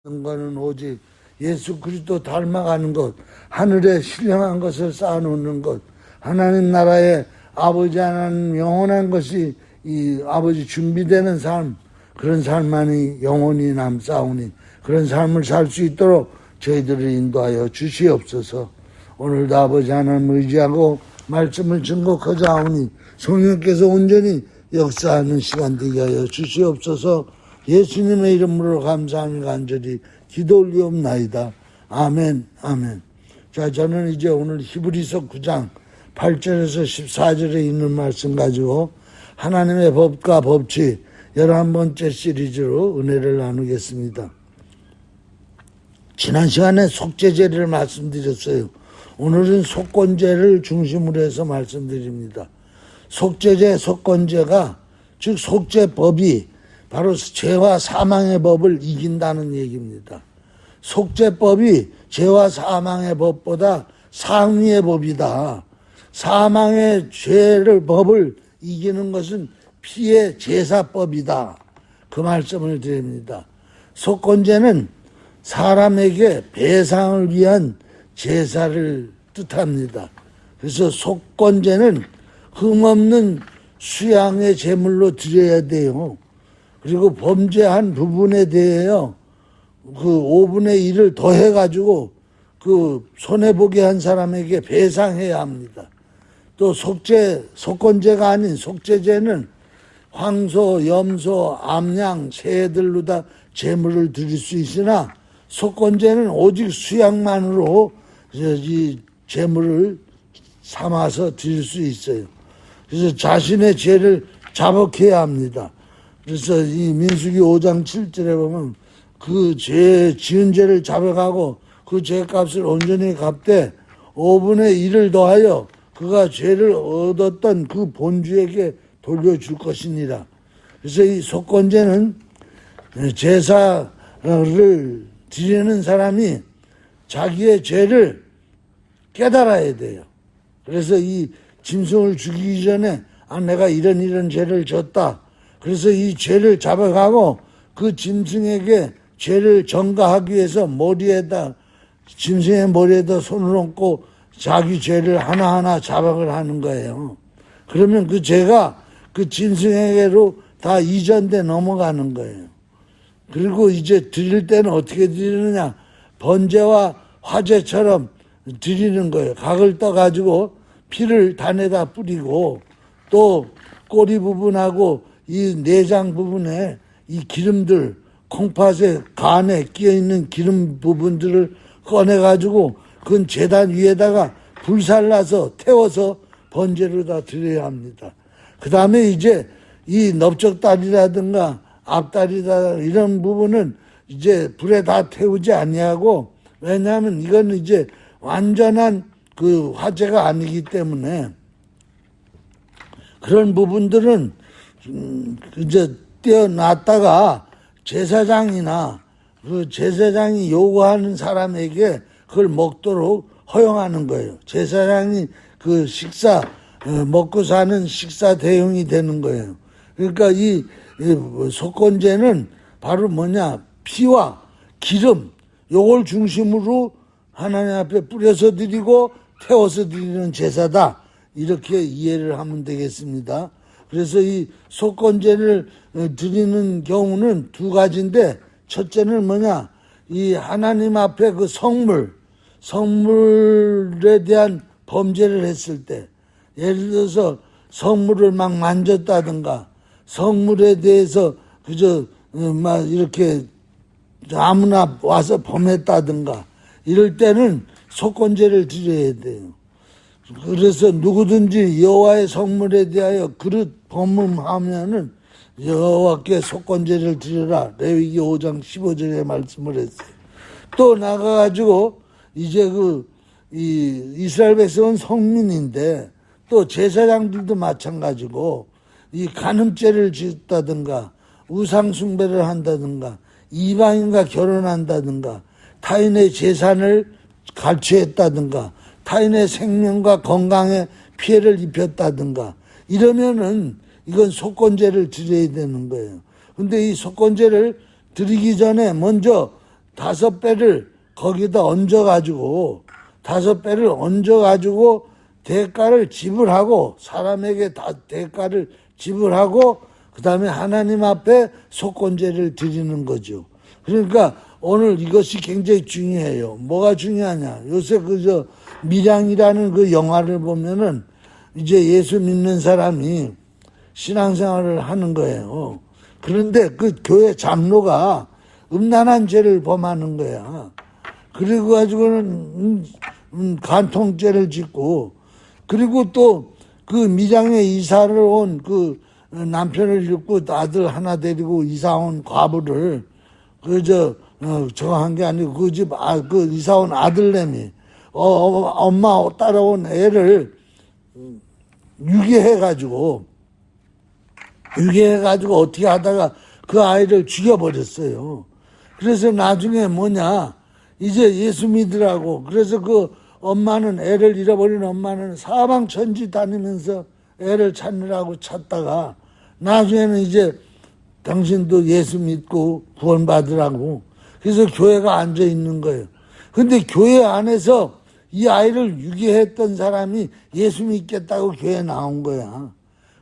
거는 오직 예수 그리스도 닮아가는 것, 하늘에 신령한 것을 쌓아놓는 것, 하나님 나라의 아버지 하나님 영원한 것이 이 아버지 준비되는 삶, 그런 삶만이 영원히 남사오니 그런 삶을 살 수 있도록 저희들을 인도하여 주시옵소서. 오늘도 아버지 하나님 의지하고 말씀을 증거하자 하오니 성령께서 온전히 역사하는 시간 되게 하여 주시옵소서. 예수님의 이름으로 감사하며 간절히 기도 올리옵나이다. 아멘, 아멘. 자, 저는 이제 오늘 히브리서 9장 8절에서 14절에 있는 말씀 가지고 하나님의 법과 법칙 11번째 시리즈로 은혜를 나누겠습니다. 지난 시간에 속죄제를 말씀드렸어요. 오늘은 속건제를 중심으로 해서 말씀드립니다. 속죄제, 속건제가 즉 속죄법이 바로 죄와 사망의 법을 이긴다는 얘기입니다. 속죄법이 죄와 사망의 법보다 상위의 법이다. 사망의 법을 이기는 것은 피의 제사법이다. 그 말씀을 드립니다. 속건제는 사람에게 배상을 위한 제사를 뜻합니다. 그래서 속건제는 흠없는 수양의 제물로 드려야 돼요. 그리고 범죄한 부분에 대해요, 그 5분의 1을 더해가지고 그 손해보게 한 사람에게 배상해야 합니다. 또 속건제가 아닌 속죄제는 황소, 염소, 암양, 새들로 다 제물을 드릴 수 있으나 속건제는 오직 수양만으로 이 제물을 삼아서 드릴 수 있어요. 그래서 자신의 죄를 자복해야 합니다. 그래서 이 민수기 5장 7절에 보면 그 지은 죄를 자백하고 그 죄값을 온전히 갚되 5분의 1을 더하여 그가 죄를 얻었던 그 본주에게 돌려줄 것이니라. 그래서 이 속건제는 제사를 드리는 사람이 자기의 죄를 깨달아야 돼요. 그래서 이 짐승을 죽이기 전에 내가 이런 죄를 졌다. 그래서 이 죄를 자백하고 그 짐승에게 죄를 전가하기 위해서 짐승의 머리에다 손을 얹고 자기 죄를 하나하나 자백을 하는 거예요. 그러면 그 죄가 그 짐승에게로 다 이전돼 넘어가는 거예요. 그리고 이제 드릴 때는 어떻게 드리느냐? 번제와 화제처럼 드리는 거예요. 각을 떠가지고 피를 단에다 뿌리고 또 꼬리 부분하고 이 내장 부분에 이 기름들, 콩팥에 간에 끼어있는 기름 부분들을 꺼내가지고 그건 제단 위에다가 불살라서 태워서 번제로 다 드려야 합니다. 그 다음에 이제 이 넓적다리라든가 앞다리다 이런 부분은 이제 불에 다 태우지 아니하고, 왜냐하면 이건 이제 완전한 그 화제가 아니기 때문에 그런 부분들은 이제 떼어놨다가 제사장이나 그 제사장이 요구하는 사람에게 그걸 먹도록 허용하는 거예요. 제사장이 그 먹고 사는 식사 대용이 되는 거예요. 그러니까 이 속건제는 바로 피와 기름, 요걸 중심으로 하나님 앞에 뿌려서 드리고 태워서 드리는 제사다. 이렇게 이해를 하면 되겠습니다. 그래서 이 속건제를 드리는 경우는 두 가지인데, 첫째는 이 하나님 앞에 그 성물에 대한 범죄를 했을 때, 예를 들어서 성물을 막 만졌다든가, 성물에 대해서 그저 이렇게 아무나 와서 범했다든가, 이럴 때는 속건제를 드려야 돼요. 그래서 누구든지 여호와의 성물에 대하여 그릇 범음하면은 여호와께 속건제를 드려라. 레위기 5장 15절에 말씀을 했어요. 또 나가가지고 이제 이스라엘 백성은 성민인데 또 제사장들도 마찬가지고 이 간음죄를 짓다든가 우상 숭배를 한다든가 이방인과 결혼한다든가 타인의 재산을 갈취했다든가 타인의 생명과 건강에 피해를 입혔다든가 이러면은 이건 속건제를 드려야 되는 거예요. 근데 이 속건제를 드리기 전에 먼저 5배를 거기다 얹어가지고 5배를 얹어가지고 대가를 지불하고 사람에게 다 대가를 지불하고 그 다음에 하나님 앞에 속건제를 드리는 거죠. 그러니까 오늘 이것이 굉장히 중요해요. 뭐가 중요하냐? 요새 밀양이라는 그 영화를 보면은 이제 예수 믿는 사람이 신앙생활을 하는 거예요. 그런데 그 교회 장로가 음란한 죄를 범하는 거야. 그리고 가지고는 간통죄를 짓고, 그리고 또 그 밀양에 이사를 온 그 남편을 잃고 아들 하나 데리고 이사 온 과부를 저거 한 게 아니고 그 이사 온 아들내미 엄마 따라온 애를 유괴해가지고 어떻게 하다가 그 아이를 죽여버렸어요. 그래서 나중에 이제 예수 믿으라고. 그래서 그 엄마는, 애를 잃어버린 엄마는 사방천지 다니면서 애를 찾느라고 찾다가 나중에는 이제 당신도 예수 믿고 구원받으라고. 그래서 교회가 앉아 있는 거예요. 근데 교회 안에서 이 아이를 유괴했던 사람이 예수 믿겠다고 교회에 나온 거야.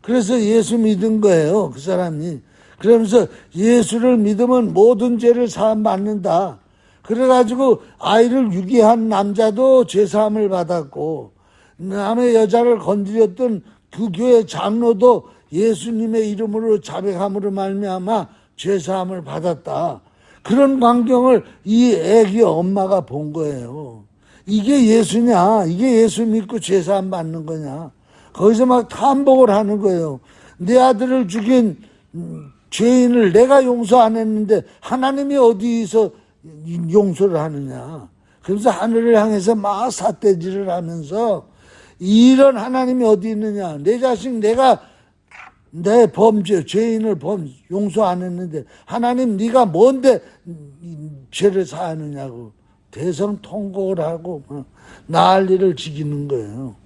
그래서 예수 믿은 거예요, 그 사람이. 그러면서 예수를 믿으면 모든 죄를 사함 받는다. 그래가지고 아이를 유괴한 남자도 죄사함을 받았고, 남의 여자를 건드렸던 그 교회 장로도 예수님의 이름으로 자백함으로 말미암아 죄사함을 받았다. 그런 광경을 이 애기 엄마가 본 거예요. 이게 예수냐? 이게 예수 믿고 죄사함 받는 거냐? 거기서 막 탐복을 하는 거예요. 내 아들을 죽인 죄인을 내가 용서 안 했는데 하나님이 어디서 용서를 하느냐? 그래서 하늘을 향해서 막 삿대질을 하면서 이런 하나님이 어디 있느냐? 내 자식 내가 내 범죄 죄인을 용서 안 했는데 하나님 네가 뭔데 죄를 사하느냐고 대성통곡을 하고 난리를 지기는 거예요.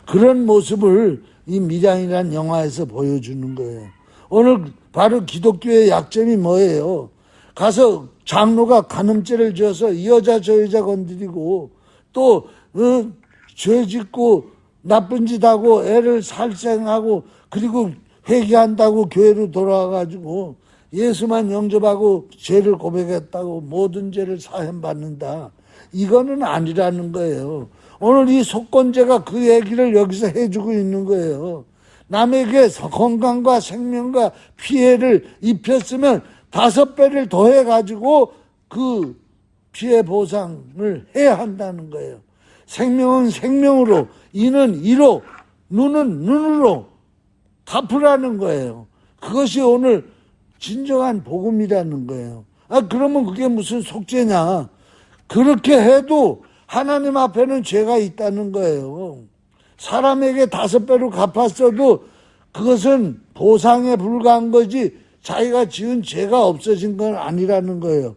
그런 모습을 이 밀양이라는 영화에서 보여주는 거예요. 오늘 바로 기독교의 약점이 뭐예요? 가서 장로가 간음죄를 지어서 이 여자 저 여자 건드리고 또 죄 짓고 나쁜 짓 하고 애를 살생하고 그리고 회개한다고 교회로 돌아와가지고 예수만 영접하고 죄를 고백했다고 모든 죄를 사함받는다. 이거는 아니라는 거예요. 오늘 이 속건제가 그 얘기를 여기서 해주고 있는 거예요. 남에게 건강과 생명과 피해를 입혔으면 5배를 더해가지고 그 피해 보상을 해야 한다는 거예요. 생명은 생명으로, 이는 이로, 눈은 눈으로 갚으라는 거예요. 그것이 오늘 진정한 복음이라는 거예요. 그러면 그게 무슨 속죄냐? 그렇게 해도 하나님 앞에는 죄가 있다는 거예요. 사람에게 5배로 갚았어도 그것은 보상에 불과한 거지 자기가 지은 죄가 없어진 건 아니라는 거예요.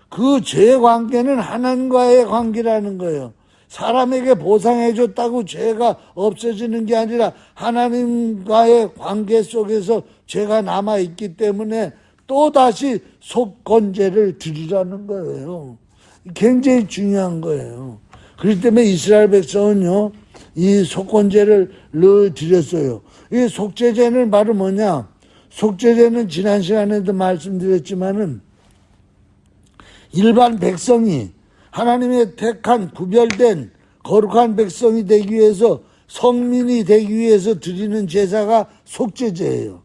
그 죄 관계는 하나님과의 관계라는 거예요. 사람에게 보상해줬다고 죄가 없어지는 게 아니라 하나님과의 관계 속에서 죄가 남아있기 때문에 또다시 속건제를 드리라는 거예요. 굉장히 중요한 거예요. 그렇기 때문에 이스라엘 백성은요, 이 속건제를 늘 드렸어요. 이 속죄제는 바로 뭐냐? 속죄제는 지난 시간에도 말씀드렸지만은 일반 백성이 하나님의 택한 구별된 거룩한 백성이 되기 위해서 성민이 되기 위해서 드리는 제사가 속죄제예요.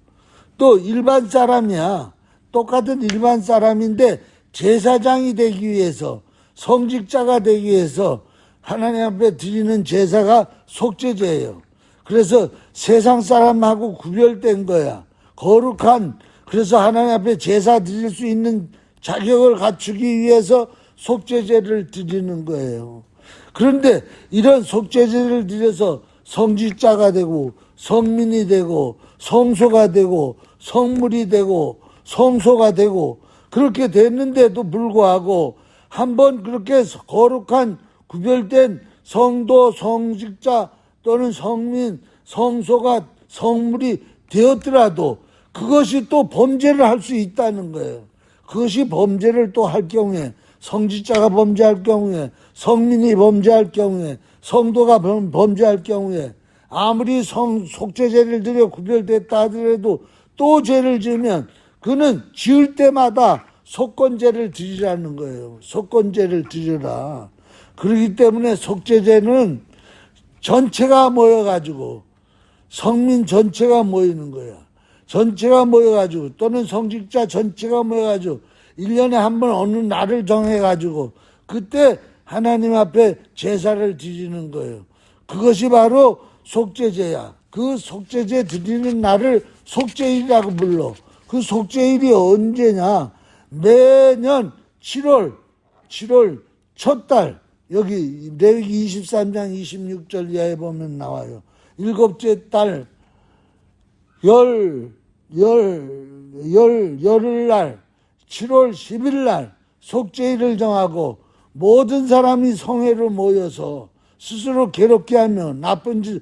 또 일반 사람이야. 똑같은 일반 사람인데 제사장이 되기 위해서 성직자가 되기 위해서 하나님 앞에 드리는 제사가 속죄제예요. 그래서 세상 사람하고 구별된 거야. 거룩한, 그래서 하나님 앞에 제사 드릴 수 있는 자격을 갖추기 위해서 속죄제를 드리는 거예요. 그런데 이런 속죄제를 드려서 성직자가 되고 성민이 되고 성소가 되고 성물이 되고 성소가 되고 그렇게 됐는데도 불구하고 한번 그렇게 거룩한 구별된 성도, 성직자 또는 성민, 성소가 성물이 되었더라도 그것이 또 범죄를 할 수 있다는 거예요. 그것이 범죄를 또 할 경우에 성직자가 범죄할 경우에, 성민이 범죄할 경우에, 성도가 범죄할 경우에 아무리 속죄제를 드려 구별됐다 하더라도 또 죄를 지으면 그는 지을 때마다 속건제를 드리라는 거예요. 속건제를 드려라. 그렇기 때문에 속죄제는 전체가 모여가지고 성민 전체가 모이는 거야. 전체가 모여가지고 또는 성직자 전체가 모여가지고 1년에 한 번 어느 날을 정해가지고 그때 하나님 앞에 제사를 드리는 거예요. 그것이 바로 속죄제야. 그 속죄제 드리는 날을 속죄일이라고 불러. 그 속죄일이 언제냐? 매년 7월 첫 달, 여기 레위기 23장 26절 이하에 보면 나와요. 일곱째 달 열흘날 7월 10일날 속죄일을 정하고 모든 사람이 성회로 모여서 스스로 괴롭게 하며 나쁜 짓,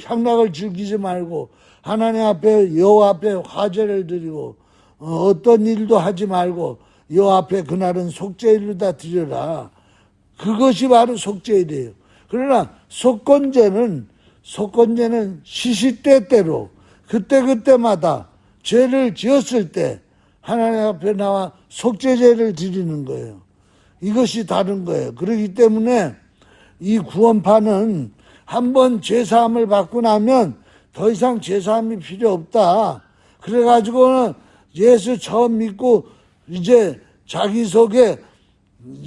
향락을 즐기지 말고 하나님 앞에 여호와 앞에 화제를 드리고 어떤 일도 하지 말고 여호와 앞에 그날은 속죄일로 다 드려라. 그것이 바로 속죄일이에요. 그러나 속건제는 시시때때로 그때마다 죄를 지었을 때 하나님 앞에 나와 속죄제를 드리는 거예요. 이것이 다른 거예요. 그렇기 때문에 이 구원파는 한번 죄사함을 받고 나면 더 이상 죄사함이 필요 없다. 그래가지고는 예수 처음 믿고 이제 자기 속에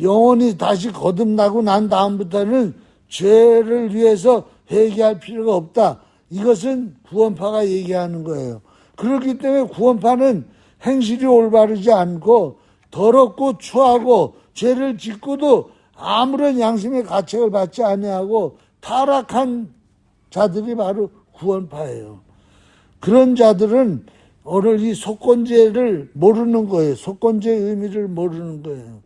영혼이 다시 거듭나고 난 다음부터는 죄를 위해서 회개할 필요가 없다. 이것은 구원파가 얘기하는 거예요. 그렇기 때문에 구원파는 행실이 올바르지 않고 더럽고 추하고 죄를 짓고도 아무런 양심의 가책을 받지 아니하고 타락한 자들이 바로 구원파예요. 그런 자들은 오늘 이 속건제를 모르는 거예요. 속건제의 의미를 모르는 거예요.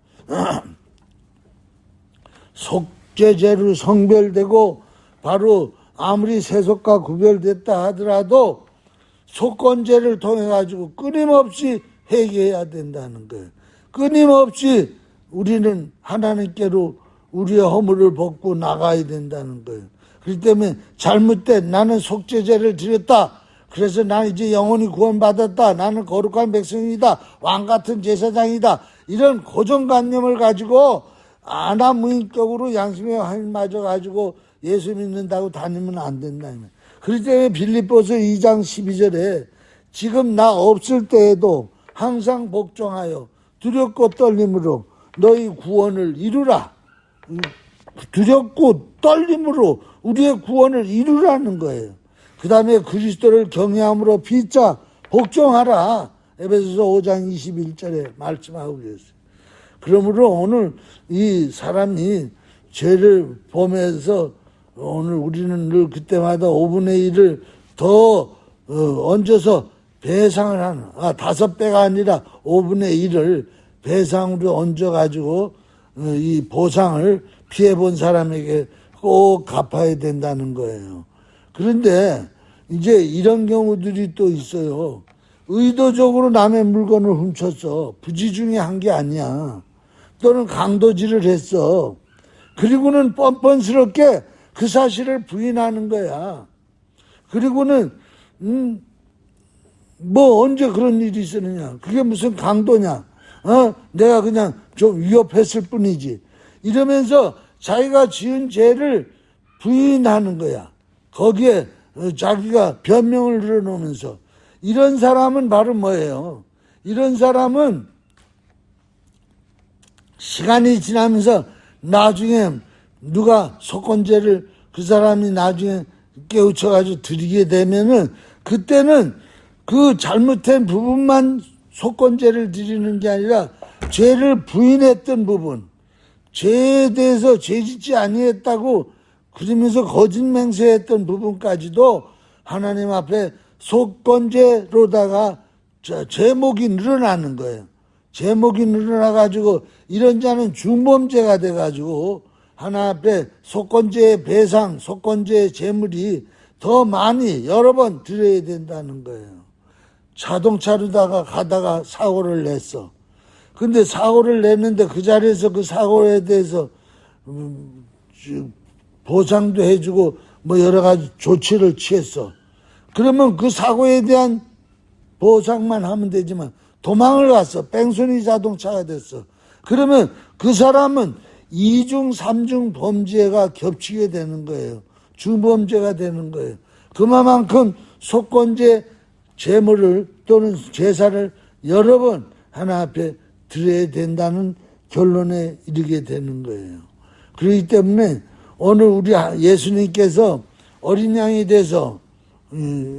속죄제로 성별되고 바로 아무리 세속과 구별됐다 하더라도 속건제를 통해 가지고 끊임없이 회개해야 된다는 거예요. 끊임없이 우리는 하나님께로 우리의 허물을 벗고 나가야 된다는 거예요. 그렇기 때문에 잘못된 나는 속죄제를 드렸다. 그래서 나 이제 영원히 구원받았다. 나는 거룩한 백성이다. 왕같은 제사장이다. 이런 고정관념을 가지고 아나무인격으로 양심의 한을 맞아 가지고 예수 믿는다고 다니면 안 된다. 그렇기 때문에 빌립보서 2장 12절에 지금 나 없을 때에도 항상 복종하여 두렵고 떨림으로 너희 구원을 이루라. 두렵고 떨림으로 우리의 구원을 이루라는 거예요. 그 다음에 그리스도를 경외함으로 피자 복종하라. 에베소서 5장 21절에 말씀하고 계세요. 그러므로 오늘 이 사람이 죄를 범해서 오늘 우리는 늘 그때마다 5분의 1을 더 얹어서 배상을 하는, 5배가 아니라 5분의 1을 배상으로 얹어가지고 이 보상을 피해본 사람에게 꼭 갚아야 된다는 거예요. 그런데 이제 이런 경우들이 또 있어요. 의도적으로 남의 물건을 훔쳤어. 부지중에 한 게 아니야. 또는 강도질을 했어. 그리고는 뻔뻔스럽게 그 사실을 부인하는 거야. 그리고는 언제 그런 일이 있었느냐. 그게 무슨 강도냐. 내가 그냥 좀 위협했을 뿐이지. 이러면서 자기가 지은 죄를 부인하는 거야. 거기에 자기가 변명을 늘어놓으면서. 이런 사람은 바로 뭐예요? 이런 사람은 시간이 지나면서 나중에 누가 속건제를 그 사람이 나중에 깨우쳐가지고 드리게 되면은 그때는 그 잘못된 부분만 속건제를 드리는 게 아니라 죄를 부인했던 부분, 죄에 대해서 죄짓지 아니했다고 그러면서 거짓 맹세했던 부분까지도 하나님 앞에 속건제로다가 제목이 늘어나는 거예요. 제목이 늘어나가지고 이런 자는 중범죄가 돼가지고 하나님 앞에 속건제의 배상, 속건제의 재물이 더 많이 여러 번 드려야 된다는 거예요. 자동차로다가 가다가 사고를 냈어. 근데 사고를 냈는데 그 자리에서 그 사고에 대해서 보상도 해주고 뭐 여러 가지 조치를 취했어. 그러면 그 사고에 대한 보상만 하면 되지만 도망을 갔어. 뺑소니 자동차가 됐어. 그러면 그 사람은 2중, 3중 범죄가 겹치게 되는 거예요. 주범죄가 되는 거예요. 그만큼 속건제 재물을 또는 제사를 여러 번 하나 앞에 드려야 된다는 결론에 이르게 되는 거예요. 그렇기 때문에 오늘 우리 예수님께서 어린 양이 돼서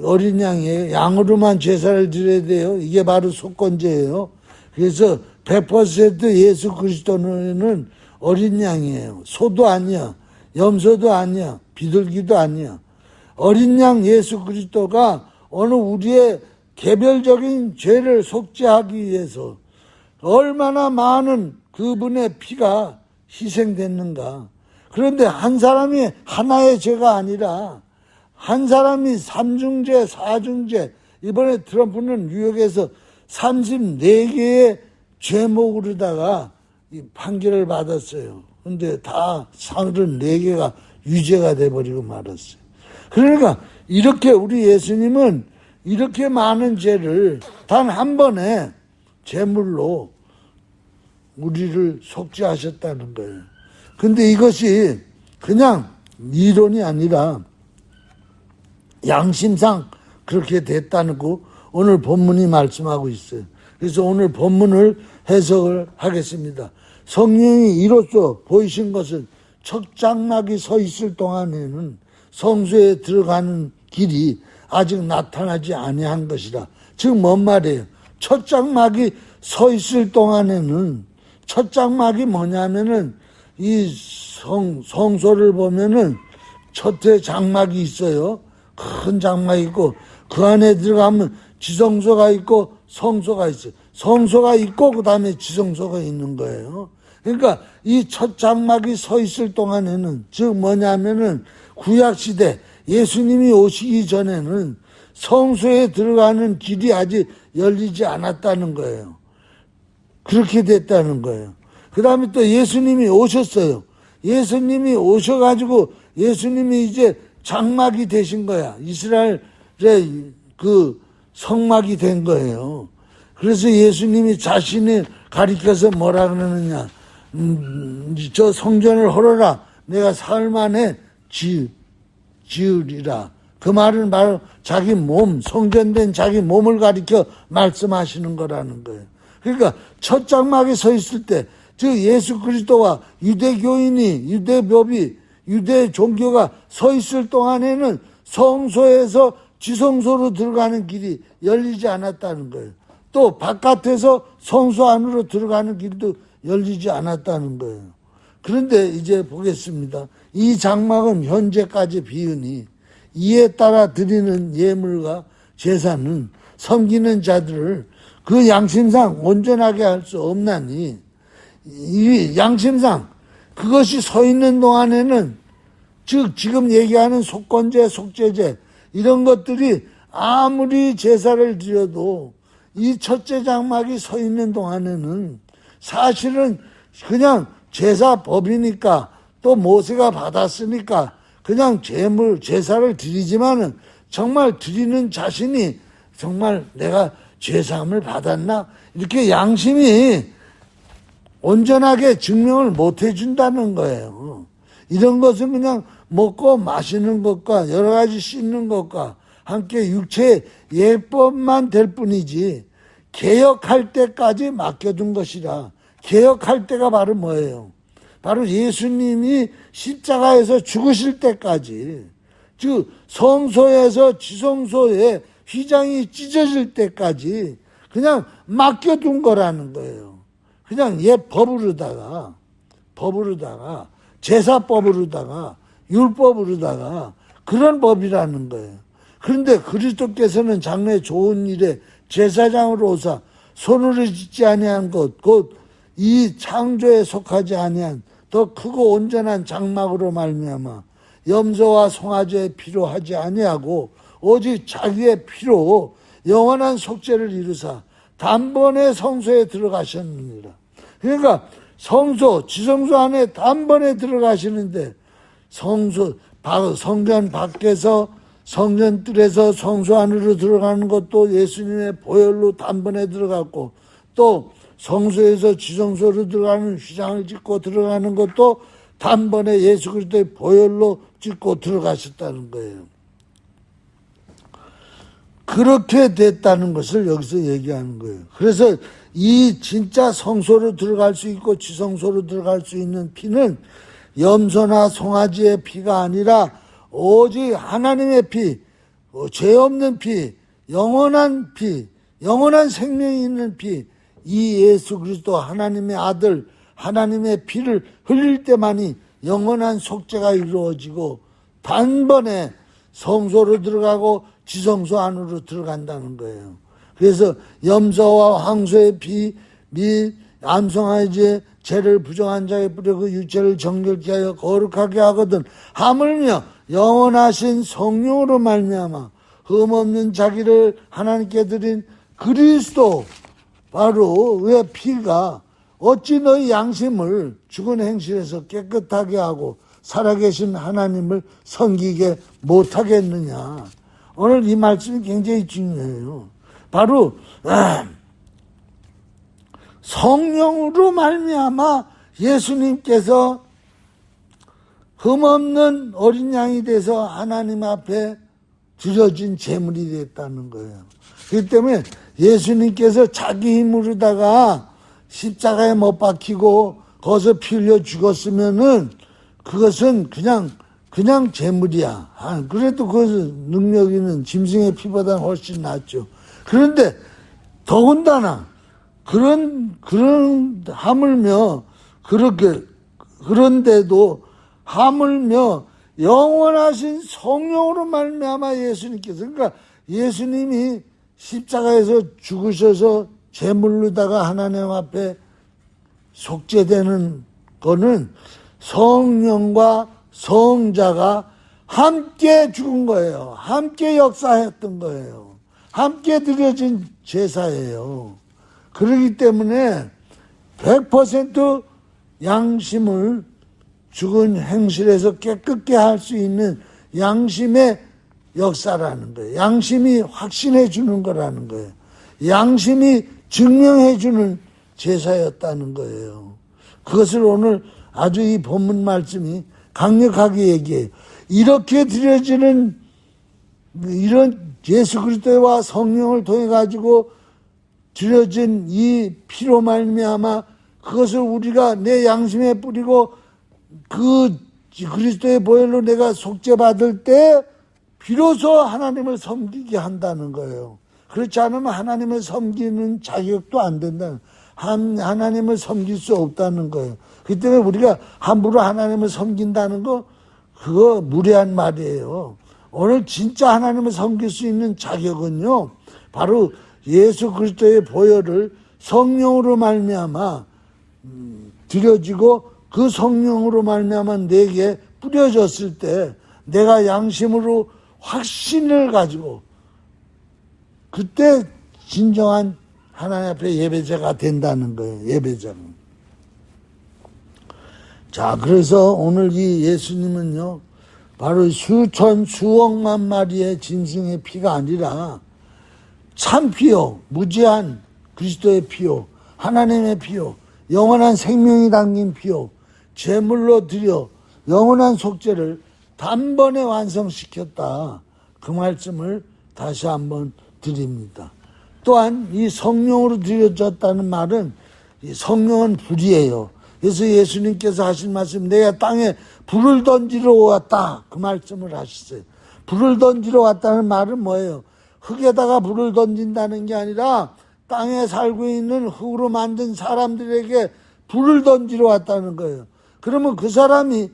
어린 양의 양으로만 제사를 드려야 돼요. 이게 바로 속건제예요. 그래서 100% 예수 그리스도는 어린 양이에요. 소도 아니야. 염소도 아니야. 비둘기도 아니야. 어린 양 예수 그리스도가 어느 우리의 개별적인 죄를 속죄하기 위해서 얼마나 많은 그분의 피가 희생됐는가. 그런데 한 사람이 하나의 죄가 아니라 한 사람이 삼중죄, 사중죄, 이번에 트럼프는 뉴욕에서 34개의 죄목으로다가 판결을 받았어요. 근데 다 34개가 유죄가 돼버리고 말았어요. 그러니까 이렇게 우리 예수님은 이렇게 많은 죄를 단 한 번에 제물로 우리를 속죄하셨다는 거예요. 근데 이것이 그냥 이론이 아니라 양심상 그렇게 됐다는 거 오늘 본문이 말씀하고 있어요. 그래서 오늘 본문을 해석을 하겠습니다. 성령이 이로써 보이신 것은 첫 장막이 서 있을 동안에는 성소에 들어가는 길이 아직 나타나지 아니한 것이라. 즉 뭔 말이에요? 첫 장막이 서 있을 동안에는 첫 장막이 뭐냐면은 이 성소를 보면은 첫째 장막이 있어요. 큰 장막이 있고 그 안에 들어가면 지성소가 있고 성소가 있어요. 성소가 있고 그 다음에 지성소가 있는 거예요. 그러니까 이 첫 장막이 서 있을 동안에는 즉 뭐냐면은 구약시대 예수님이 오시기 전에는 성소에 들어가는 길이 아직 열리지 않았다는 거예요. 그렇게 됐다는 거예요. 그 다음에 또 예수님이 오셨어요. 예수님이 오셔가지고 예수님이 이제 장막이 되신 거야. 이스라엘의 그 성막이 된 거예요. 그래서 예수님이 자신을 가리켜서 뭐라 그러느냐. 저 성전을 헐어라. 내가 사흘 만에 지으리라. 그 말은 바로 자기 몸, 성전된 자기 몸을 가리켜 말씀하시는 거라는 거예요. 그러니까 첫 장막에 서 있을 때, 즉 예수 그리스도와 유대교인이, 유대법이, 유대 종교가 서 있을 동안에는 성소에서 지성소로 들어가는 길이 열리지 않았다는 거예요. 또 바깥에서 성소 안으로 들어가는 길도 열리지 않았다는 거예요. 그런데 이제 보겠습니다. 이 장막은 현재까지 비으니 이에 따라 드리는 예물과 제사는 섬기는 자들을 그 양심상 온전하게 할 수 없나니 이 양심상 그것이 서 있는 동안에는 즉 지금 얘기하는 속건제, 속죄제 이런 것들이 아무리 제사를 드려도 이 첫째 장막이 서 있는 동안에는 사실은 그냥 제사법이니까 또 모세가 받았으니까 그냥 제사를 드리지만은 정말 드리는 자신이 정말 내가 죄사함을 받았나? 이렇게 양심이 온전하게 증명을 못 해준다는 거예요. 이런 것은 그냥 먹고 마시는 것과 여러 가지 씻는 것과 함께 육체의 예법만 될 뿐이지 개혁할 때까지 맡겨둔 것이라. 개혁할 때가 바로 뭐예요? 바로 예수님이 십자가에서 죽으실 때까지, 즉 성소에서 지성소에 휘장이 찢어질 때까지 그냥 맡겨둔 거라는 거예요. 그냥 옛 법으로다가 제사법으로다가 율법으로다가 그런 법이라는 거예요. 그런데 그리스도께서는 장래 좋은 일에 제사장으로 오사 손으로 짓지 아니한 것 곧 이 창조에 속하지 아니한 더 크고 온전한 장막으로 말미암아 염소와 송아지의 피로 하지 아니하고 오직 자기의 피로 영원한 속죄를 이루사 단번에 성소에 들어가셨느니라. 그러니까 지성소 안에 단번에 들어가시는데 성전 밖에서 성전 뜰에서 성소 안으로 들어가는 것도 예수님의 보혈로 단번에 들어갔고, 또 성소에서 지성소로 들어가는 휘장을 짓고 들어가는 것도 단번에 예수 그리스도의 보혈로 짓고 들어가셨다는 거예요. 그렇게 됐다는 것을 여기서 얘기하는 거예요. 그래서 이 진짜 성소로 들어갈 수 있고 지성소로 들어갈 수 있는 피는 염소나 송아지의 피가 아니라 오직 하나님의 피, 죄 없는 피, 영원한 생명이 있는 피, 이 예수 그리스도 하나님의 아들, 하나님의 피를 흘릴 때만이 영원한 속죄가 이루어지고 단번에 성소로 들어가고 지성소 안으로 들어간다는 거예요. 그래서 염소와 황소의 피 및 암송아지의 죄를 부정한 자에 뿌려 그 유체를 정결케 하여 거룩하게 하거든 하물며 영원하신 성령으로 말미암아 흠없는 자기를 하나님께 드린 그리스도, 바로 왜 피가 어찌 너희 양심을 죽은 행실에서 깨끗하게 하고 살아계신 하나님을 섬기게 못하겠느냐. 오늘 이 말씀이 굉장히 중요해요. 바로 성령으로 말미암아 예수님께서 흠없는 어린 양이 돼서 하나님 앞에 드려진 제물이 됐다는 거예요. 그렇기 때문에 예수님께서 자기 힘으로다가 십자가에 못 박히고 거기서 피 흘려 죽었으면은 그것은 그냥 제물이야. 그래도 그 능력 있는 짐승의 피보다 훨씬 낫죠. 그런데 더군다나 하물며 그런데도 하물며 영원하신 성령으로 말미암아 예수님께서, 그러니까 예수님이 십자가에서 죽으셔서 제물로다가 하나님 앞에 속죄되는 거는 성령과 성자가 함께 죽은 거예요. 함께 역사했던 거예요. 함께 드려진 제사예요. 그렇기 때문에 100% 양심을 죽은 행실에서 깨끗게 할 수 있는 양심의 역사라는 거예요. 양심이 확신해 주는 거라는 거예요. 양심이 증명해 주는 제사였다는 거예요. 그것을 오늘 아주 이 본문 말씀이 강력하게 얘기해요. 이렇게 드려지는 이런 예수 그리스도와 성령을 통해 가지고 드려진 이 피로 말미암아 그것을 우리가 내 양심에 뿌리고 그 그리스도의 보혈로 내가 속죄받을 때 비로소 하나님을 섬기게 한다는 거예요. 그렇지 않으면 하나님을 섬기는 자격도 안 된다는, 하나님을 섬길 수 없다는 거예요. 그렇기 때문에 우리가 함부로 하나님을 섬긴다는 거, 그거 무례한 말이에요. 오늘 진짜 하나님을 섬길 수 있는 자격은요, 바로 예수 그리스도의 보혈을 성령으로 말미암아 드려지고 그 성령으로 말미암아 내게 뿌려졌을 때 내가 양심으로 확신을 가지고 그때 진정한 하나님 앞에 예배자가 된다는 거예요. 예배자는. 자, 그래서 오늘 이 예수님은요, 바로 수천 수억만 마리의 짐승의 피가 아니라 참 피요, 무지한 그리스도의 피요, 하나님의 피요, 영원한 생명이 담긴 피요, 제물로 드려 영원한 속죄를 단번에 완성시켰다. 그 말씀을 다시 한번 드립니다. 또한 이 성령으로 드려졌다는 말은, 이 성령은 불이에요. 그래서 예수님께서 하신 말씀, 내가 땅에 불을 던지러 왔다, 그 말씀을 하셨어요. 불을 던지러 왔다는 말은 뭐예요? 흙에다가 불을 던진다는 게 아니라 땅에 살고 있는 흙으로 만든 사람들에게 불을 던지러 왔다는 거예요. 그러면 그 사람이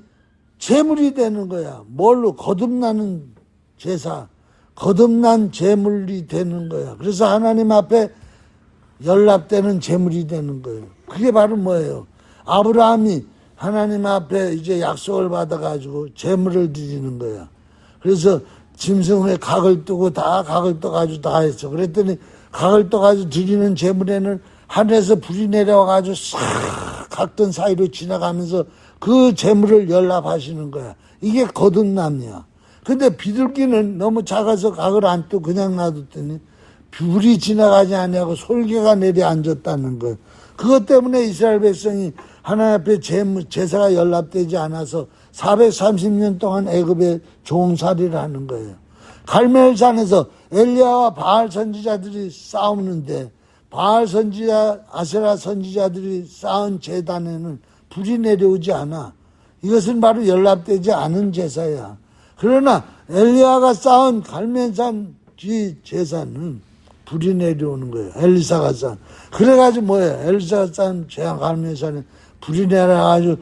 제물이 되는 거야. 뭘로? 거듭나는 제사, 거듭난 제물이 되는 거야. 그래서 하나님 앞에 연락되는 제물이 되는 거예요. 그게 바로 뭐예요? 아브라함이 하나님 앞에 이제 약속을 받아가지고 제물을 드리는 거야. 그래서 짐승의 각을 뜨고 다 각을 떠가지고 다 했어. 그랬더니 각을 떠가지고 드리는 제물에는 하늘에서 불이 내려와가지고 싹 각던 사이로 지나가면서 그 제물을 연락하시는 거야. 이게 거듭남이야. 근데 비둘기는 너무 작아서 각을 안 뜨고 그냥 놔뒀더니 불이 지나가지 않냐고 솔개가 내려앉았다는 거예요. 그것 때문에 이스라엘 백성이 하나님 앞에 제사가 연락되지 않아서 430년 동안 애굽에 종살이를 하는 거예요. 갈멜산에서 엘리야와 바알 선지자들이 싸우는데 바알 선지자, 아세라 선지자들이 쌓은 제단에는 불이 내려오지 않아. 이것은 바로 연락되지 않은 제사야. 그러나 엘리야가 쌓은 갈멜산 제사는 불이 내려오는 거예요. 엘리사가 쌓은. 그래가지고 뭐예요? 엘리사가 쌓은 갈멜산에 불이 내려가지고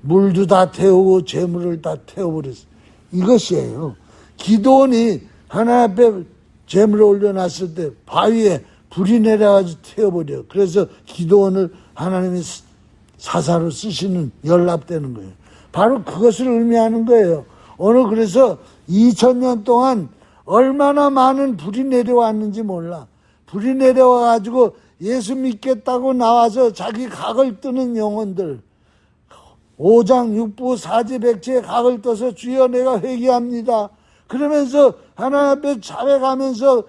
물도 다 태우고 재물을 다 태워버렸어요. 이것이에요. 기도원이 하나님 앞에 재물을 올려놨을 때 바위에 불이 내려가지고 태워버려요. 그래서 기도원을 하나님이 사사로 쓰시는 연락되는 거예요. 바로 그것을 의미하는 거예요. 오늘 그래서 2000년 동안 얼마나 많은 불이 내려왔는지 몰라. 불이 내려와가지고 예수 믿겠다고 나와서 자기 각을 뜨는 영혼들, 5장 6부 4지 백체에 각을 떠서 주여 내가 회개합니다. 그러면서 하나님 앞에 자백하면서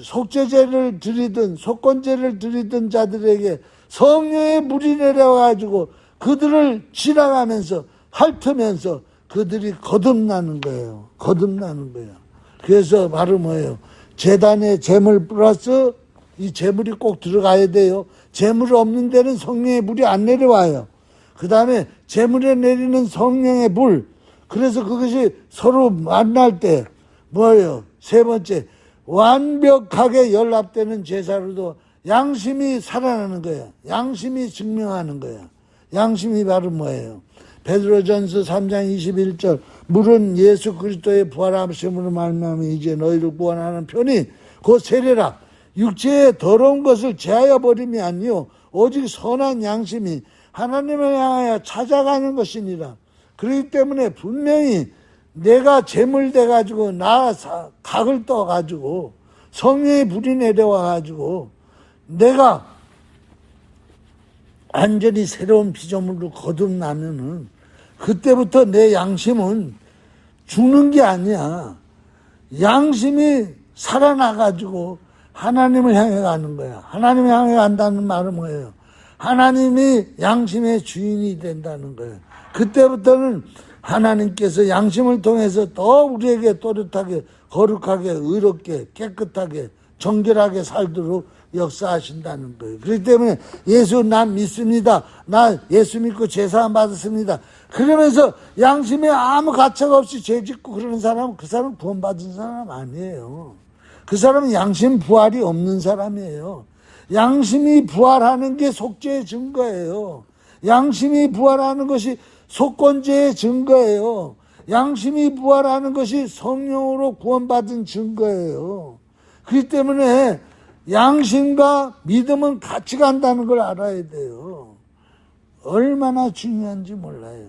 속죄제를 드리든 속건제를 드리든 자들에게 성령의 물이 내려와가지고 그들을 지나가면서 핥으면서 그들이 거듭나는 거예요. 거듭나는 거예요. 그래서 바로 뭐예요? 제단에 재물 플러스 이 재물이 꼭 들어가야 돼요. 재물 없는 데는 성령의 물이 안 내려와요. 그 다음에 재물에 내리는 성령의 물. 그래서 그것이 서로 만날 때 뭐예요? 세 번째, 완벽하게 연합되는 제사로도 양심이 살아나는 거예요. 양심이 증명하는 거예요. 양심이 바로 뭐예요? 베드로전서 3장 21절 물은 예수 그리스도의 부활하심으로 말미암아 이제 너희를 구원하는 편이 곧 세례라. 육체의 더러운 것을 제하여 버림이 아니요 오직 선한 양심이 하나님을 향하여 찾아가는 것이니라. 그렇기 때문에 분명히 내가 재물돼가지고 나 각을 떠가지고 성령의 불이 내려와가지고 내가 완전히 새로운 피조물로 거듭나면은 그때부터 내 양심은 죽는 게 아니야. 양심이 살아나가지고 하나님을 향해 가는 거야. 하나님을 향해 간다는 말은 뭐예요? 하나님이 양심의 주인이 된다는 거예요. 그때부터는 하나님께서 양심을 통해서 더 우리에게 또렷하게 거룩하게 의롭게 깨끗하게 정결하게 살도록 역사하신다는 거예요. 그렇기 때문에 예수 난 믿습니다. 나 예수 믿고 제사함 받았습니다. 그러면서 양심에 아무 가책 없이 죄 짓고 그러는 사람은 그 사람은 구원받은 사람 아니에요. 그 사람은 양심 부활이 없는 사람이에요. 양심이 부활하는 게 속죄의 증거예요. 양심이 부활하는 것이 속건제의 증거예요. 양심이 부활하는 것이 성령으로 구원받은 증거예요. 그렇기 때문에 양심과 믿음은 같이 간다는 걸 알아야 돼요. 얼마나 중요한지 몰라요.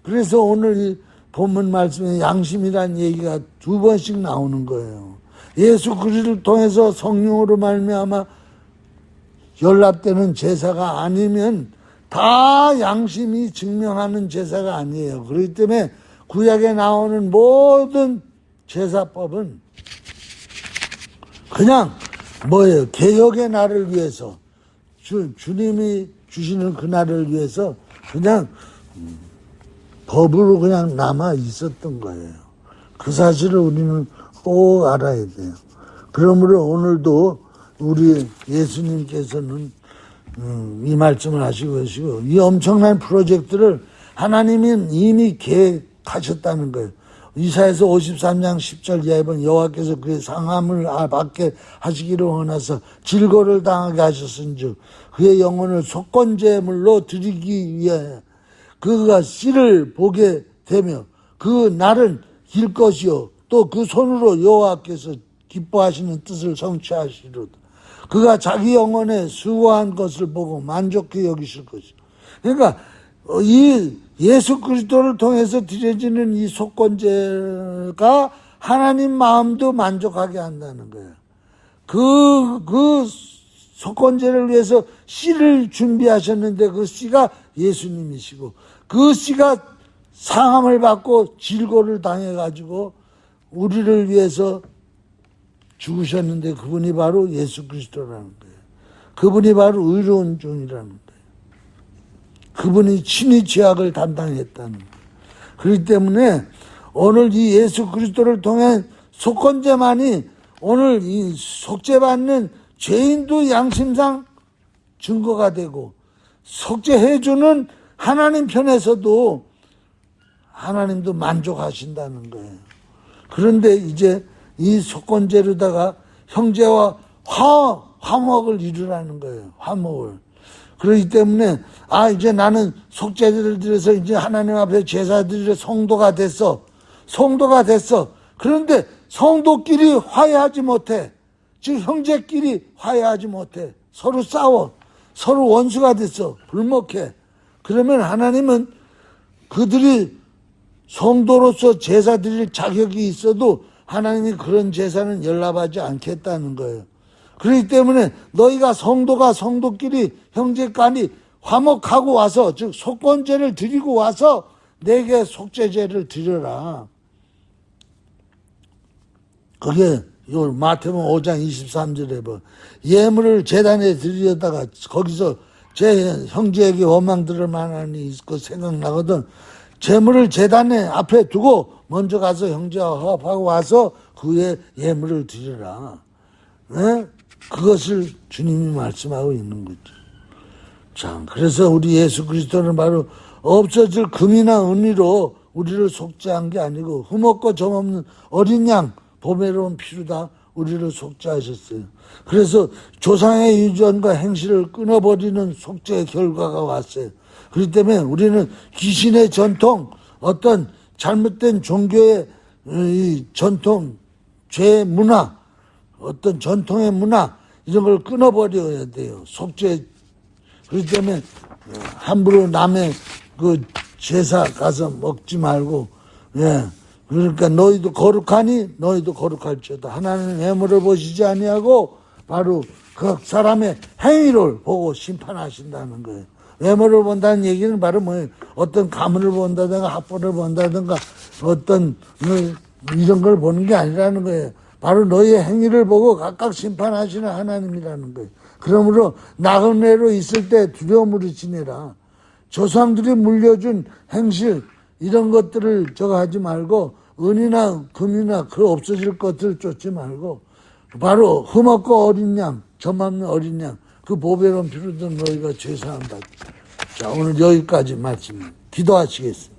그래서 오늘 이 본문 말씀에 양심이라는 얘기가 2번씩 나오는 거예요. 예수 그리스도를 통해서 성령으로 말미암아 연락되는 제사가 아니면 다 양심이 증명하는 제사가 아니에요. 그렇기 때문에 구약에 나오는 모든 제사법은 그냥 뭐예요? 개혁의 날을 위해서 주님이 주시는 그 날을 위해서 그냥 법으로 그냥 남아 있었던 거예요. 그 사실을 우리는 꼭 알아야 돼요. 그러므로 오늘도 우리 예수님께서는 이 말씀을 하시고 계시고 이 엄청난 프로젝트를 하나님이 이미 계획하셨다는 거예요. 이사야서 53장 10절 이하에 보면 여호와께서 그의 상함을 받게 하시기를 원하사 질고를 당하게 하셨은즉 그의 영혼을 속건제물로 드리기 위하여 그가 씨를 보게 되며 그 날은 길 것이요 또 그 손으로 여호와께서 기뻐하시는 뜻을 성취하시리로다. 그가 자기 영혼에 수고한 것을 보고 만족해 여기실 것이다. 그러니까 이 예수 그리스도를 통해서 드려지는 이 속건제가 하나님 마음도 만족하게 한다는 거예요. 그 속건제를 위해서 씨를 준비하셨는데 그 씨가 예수님이시고 그 씨가 상함을 받고 질고를 당해가지고 우리를 위해서 죽으셨는데 그분이 바로 예수 그리스도라는 거예요. 그분이 바로 의로운 종이라는 거예요. 그분이 친히 죄악을 담당했다는 거예요. 그렇기 때문에 오늘 이 예수 그리스도를 통해 속건제만이 오늘 이 속죄받는 죄인도 양심상 증거가 되고 속죄해주는 하나님 편에서도 하나님도 만족하신다는 거예요. 그런데 이제 이 속건제로다가 형제와 화목을 이루라는 거예요. 화목을. 그렇기 때문에 이제 나는 속죄제를 드려서 이제 하나님 앞에 제사 드리러 성도가 됐어. 성도가 됐어. 그런데 성도끼리 화해하지 못해. 즉 형제끼리 화해하지 못해. 서로 싸워. 서로 원수가 됐어. 불목해. 그러면 하나님은 그들이 성도로서 제사 드릴 자격이 있어도 하나님이 그런 제사는 연락하지 않겠다는 거예요. 그렇기 때문에 너희가 성도가 성도끼리 형제간이 화목하고 와서 즉 속건제를 드리고 와서 내게 속죄제를 드려라. 그게 요 마태복음 5장 23절에 뭐 예물을 제단에 드리려다가 거기서 제 형제에게 원망 들을 만한 일이 있고 생각나거든. 제물을 제단에 앞에 두고 먼저 가서 형제와 화합하고 와서 그의 예물을 드리라. 네? 그것을 주님이 말씀하고 있는 거죠. 자, 그래서 우리 예수 그리스도는 바로 없어질 금이나 은으로 우리를 속죄한 게 아니고 흠없고 점없는 어린 양 보배로운 피로다 우리를 속죄하셨어요. 그래서 조상의 유전과 행실을 끊어버리는 속죄의 결과가 왔어요. 그렇기 때문에 우리는 귀신의 전통, 어떤 잘못된 종교의 이 전통, 죄의 문화, 어떤 전통의 문화 이런 걸 끊어버려야 돼요. 속죄. 그렇기 때문에 함부로 남의 그 제사 가서 먹지 말고, 예. 그러니까 너희도 거룩하니 너희도 거룩할지어다. 하나님은 외모를 보시지 아니하고 바로 그 사람의 행위를 보고 심판하신다는 거예요. 외모를 본다는 얘기는 바로 뭐예요? 어떤 가문을 본다든가 학벌을 본다든가 어떤 이런 걸 보는 게 아니라는 거예요. 바로 너희의 행위를 보고 각각 심판하시는 하나님이라는 거예요. 그러므로 나그네로 있을 때 두려움으로 지내라. 조상들이 물려준 행실 이런 것들을 저거 하지 말고 은이나 금이나 그 없어질 것들을 쫓지 말고 바로 흠없고 어린 양, 점 없는 어린 양 그 보배로운 피로든 너희가 죄사한다. 자, 오늘 여기까지 말씀 기도하시겠습니다.